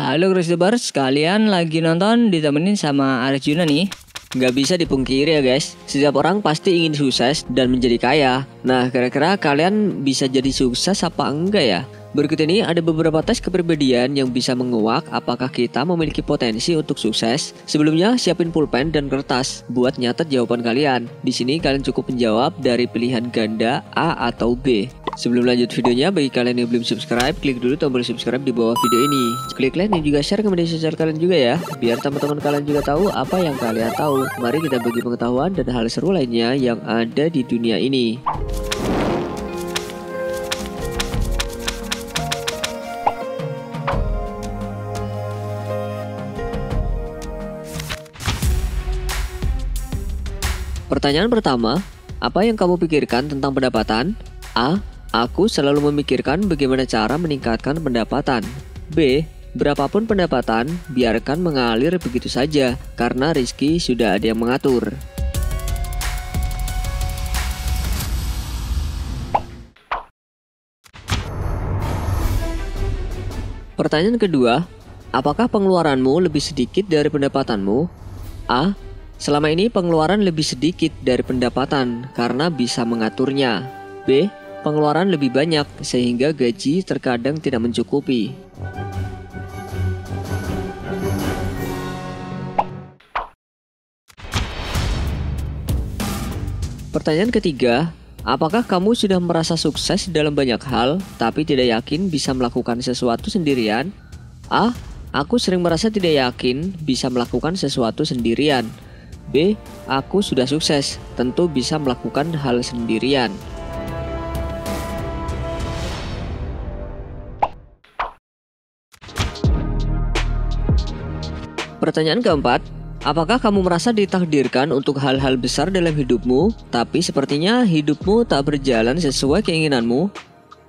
Halo Crusaders, kalian lagi nonton ditemenin sama Arjuna nih. Nggak bisa dipungkiri ya guys, setiap orang pasti ingin sukses dan menjadi kaya. Nah, kira-kira kalian bisa jadi sukses apa enggak ya? Berikut ini ada beberapa tes kepribadian yang bisa menguak apakah kita memiliki potensi untuk sukses. Sebelumnya, siapin pulpen dan kertas buat nyatet jawaban kalian. Di sini kalian cukup menjawab dari pilihan ganda A atau B. Sebelum lanjut videonya, bagi kalian yang belum subscribe, klik dulu tombol subscribe di bawah video ini. Klik like dan juga share ke media sosial kalian juga ya, biar teman-teman kalian juga tahu apa yang kalian tahu. Mari kita bagi pengetahuan dan hal seru lainnya yang ada di dunia ini. Pertanyaan pertama, apa yang kamu pikirkan tentang pendapatan? A. Aku selalu memikirkan bagaimana cara meningkatkan pendapatan. B. Berapapun pendapatan, biarkan mengalir begitu saja, karena rezeki sudah ada yang mengatur. Pertanyaan kedua, apakah pengeluaranmu lebih sedikit dari pendapatanmu? A. Selama ini pengeluaran lebih sedikit dari pendapatan karena bisa mengaturnya. B. Pengeluaran lebih banyak sehingga gaji terkadang tidak mencukupi. Pertanyaan ketiga, apakah kamu sudah merasa sukses dalam banyak hal tapi tidak yakin bisa melakukan sesuatu sendirian? A. Aku sering merasa tidak yakin bisa melakukan sesuatu sendirian. B. Aku sudah sukses, tentu bisa melakukan hal sendirian. Pertanyaan keempat, apakah kamu merasa ditakdirkan untuk hal-hal besar dalam hidupmu, tapi sepertinya hidupmu tak berjalan sesuai keinginanmu?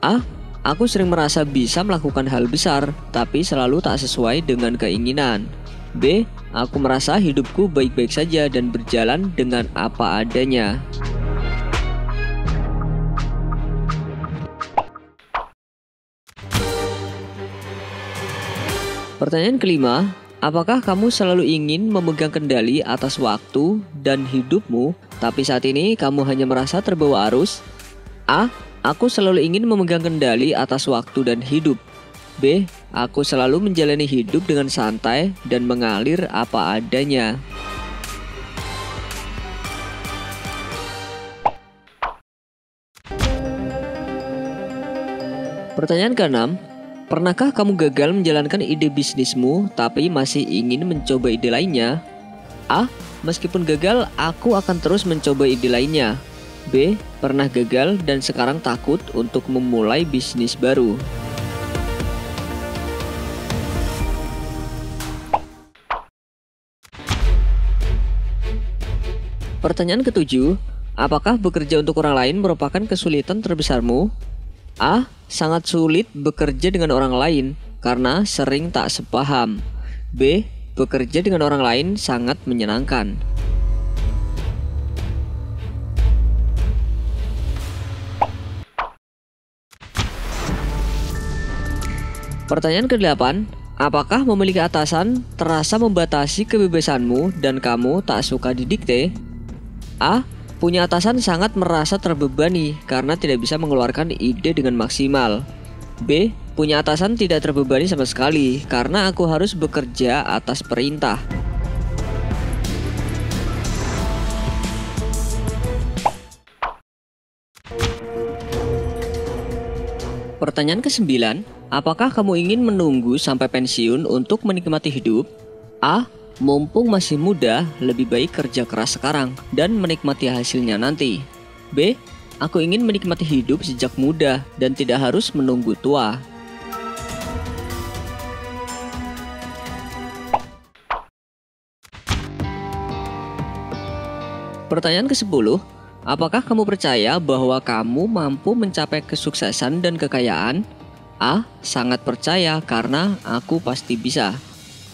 A. Aku sering merasa bisa melakukan hal besar, tapi selalu tak sesuai dengan keinginan. B. Aku merasa hidupku baik-baik saja dan berjalan dengan apa adanya. Pertanyaan kelima, apakah kamu selalu ingin memegang kendali atas waktu dan hidupmu, tapi saat ini kamu hanya merasa terbawa arus? A. Aku selalu ingin memegang kendali atas waktu dan hidup. B. Aku selalu menjalani hidup dengan santai dan mengalir apa adanya. Pertanyaan keenam, pernahkah kamu gagal menjalankan ide bisnismu tapi masih ingin mencoba ide lainnya? A. Meskipun gagal, aku akan terus mencoba ide lainnya. B. Pernah gagal dan sekarang takut untuk memulai bisnis baru. Pertanyaan ketujuh, apakah bekerja untuk orang lain merupakan kesulitan terbesarmu? A. Sangat sulit bekerja dengan orang lain karena sering tak sepaham. B. Bekerja dengan orang lain sangat menyenangkan. Pertanyaan ke-8, apakah memiliki atasan terasa membatasi kebebasanmu dan kamu tak suka didikte? A. Punya atasan sangat merasa terbebani karena tidak bisa mengeluarkan ide dengan maksimal. B. Punya atasan tidak terbebani sama sekali karena aku harus bekerja atas perintah. Pertanyaan ke-9, apakah kamu ingin menunggu sampai pensiun untuk menikmati hidup? A. Mumpung masih muda, lebih baik kerja keras sekarang dan menikmati hasilnya nanti. B. Aku ingin menikmati hidup sejak muda dan tidak harus menunggu tua. Pertanyaan ke-10, apakah kamu percaya bahwa kamu mampu mencapai kesuksesan dan kekayaan? A. Sangat percaya karena aku pasti bisa.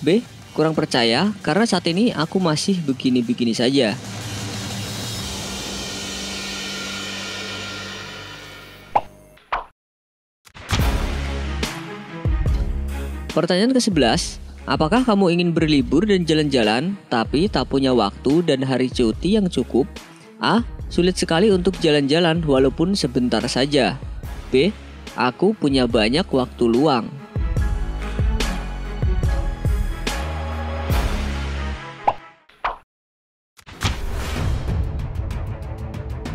B. Kurang percaya karena saat ini aku masih begini-begini saja. Pertanyaan ke-11, apakah kamu ingin berlibur dan jalan-jalan tapi tak punya waktu dan hari cuti yang cukup? A. Sulit sekali untuk jalan-jalan walaupun sebentar saja. B. Aku punya banyak waktu luang.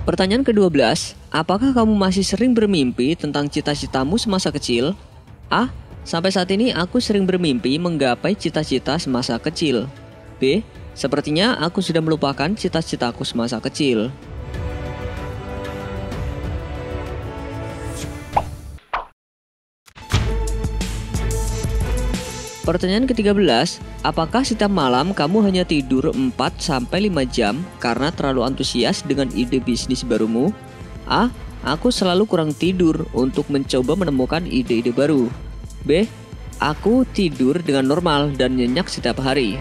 Pertanyaan ke-12, apakah kamu masih sering bermimpi tentang cita-citamu semasa kecil? A. Sampai saat ini aku sering bermimpi menggapai cita-cita semasa kecil. B. Sepertinya aku sudah melupakan cita-citaku semasa kecil. Pertanyaan ke-13, apakah setiap malam kamu hanya tidur 4-5 jam karena terlalu antusias dengan ide bisnis barumu? A. Aku selalu kurang tidur untuk mencoba menemukan ide-ide baru. B. Aku tidur dengan normal dan nyenyak setiap hari.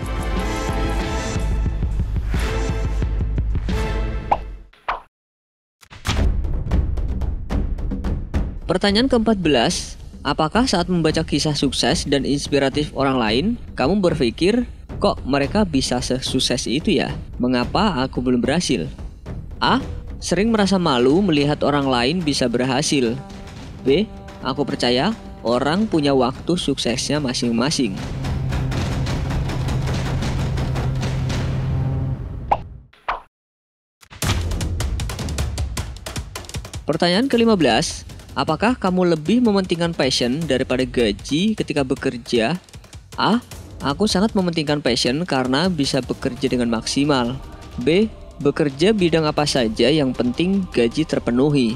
Pertanyaan ke-14, apakah saat membaca kisah sukses dan inspiratif orang lain, kamu berpikir, kok mereka bisa sukses itu ya? Mengapa aku belum berhasil? A. Sering merasa malu melihat orang lain bisa berhasil. B. Aku percaya orang punya waktu suksesnya masing-masing. Pertanyaan ke-15, apakah kamu lebih mementingkan passion daripada gaji ketika bekerja? A. Aku sangat mementingkan passion karena bisa bekerja dengan maksimal. B. Bekerja bidang apa saja yang penting gaji terpenuhi.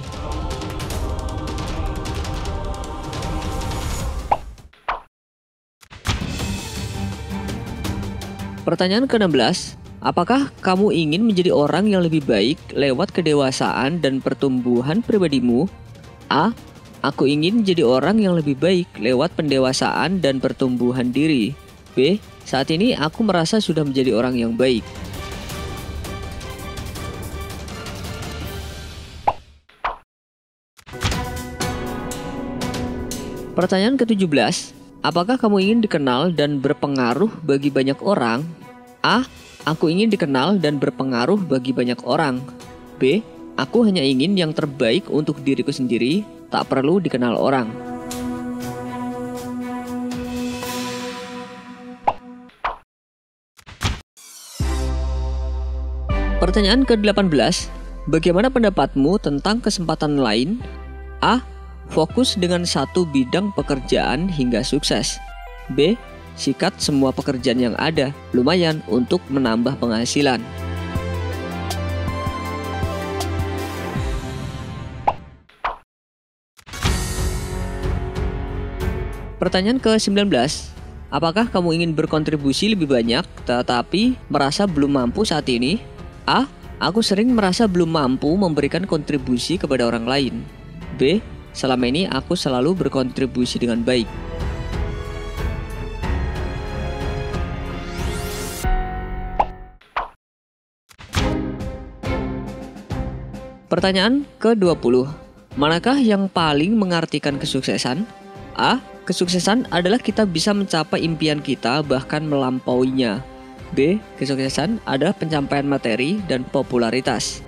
Pertanyaan ke-16, apakah kamu ingin menjadi orang yang lebih baik lewat kedewasaan dan pertumbuhan pribadimu? A. Aku ingin menjadi orang yang lebih baik lewat pendewasaan dan pertumbuhan diri. B. Saat ini aku merasa sudah menjadi orang yang baik. Pertanyaan ke-17, apakah kamu ingin dikenal dan berpengaruh bagi banyak orang? A. Aku ingin dikenal dan berpengaruh bagi banyak orang. B. Aku hanya ingin yang terbaik untuk diriku sendiri, tak perlu dikenal orang. Pertanyaan ke-18, bagaimana pendapatmu tentang kesempatan lain? A. Fokus dengan satu bidang pekerjaan hingga sukses. B. Sikat semua pekerjaan yang ada, lumayan untuk menambah penghasilan. Pertanyaan ke-19, apakah kamu ingin berkontribusi lebih banyak tetapi merasa belum mampu saat ini? A. Aku sering merasa belum mampu memberikan kontribusi kepada orang lain. B. Selama ini aku selalu berkontribusi dengan baik. Pertanyaan ke-20, manakah yang paling mengartikan kesuksesan? A. Kesuksesan adalah kita bisa mencapai impian kita bahkan melampauinya. B. Kesuksesan adalah pencapaian materi dan popularitas.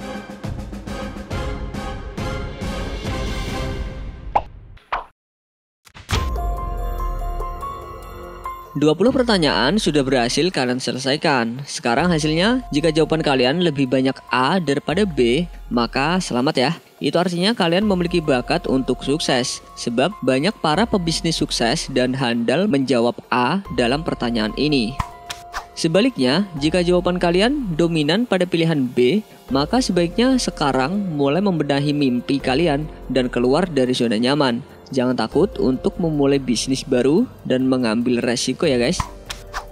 20 pertanyaan sudah berhasil kalian selesaikan. Sekarang hasilnya, jika jawaban kalian lebih banyak A daripada B, maka selamat ya. Itu artinya kalian memiliki bakat untuk sukses. Sebab banyak para pebisnis sukses dan handal menjawab A dalam pertanyaan ini. Sebaliknya, jika jawaban kalian dominan pada pilihan B, maka sebaiknya sekarang mulai membenahi mimpi kalian dan keluar dari zona nyaman. Jangan takut untuk memulai bisnis baru dan mengambil resiko ya guys.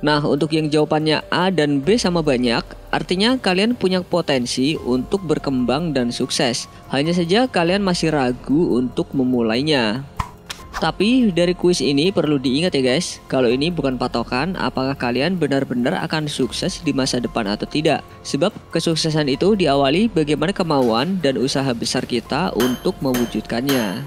Nah, untuk yang jawabannya A dan B sama banyak, artinya kalian punya potensi untuk berkembang dan sukses. Hanya saja kalian masih ragu untuk memulainya. Tapi dari kuis ini perlu diingat ya guys, kalau ini bukan patokan apakah kalian benar-benar akan sukses di masa depan atau tidak. Sebab kesuksesan itu diawali bagaimana kemauan dan usaha besar kita untuk mewujudkannya.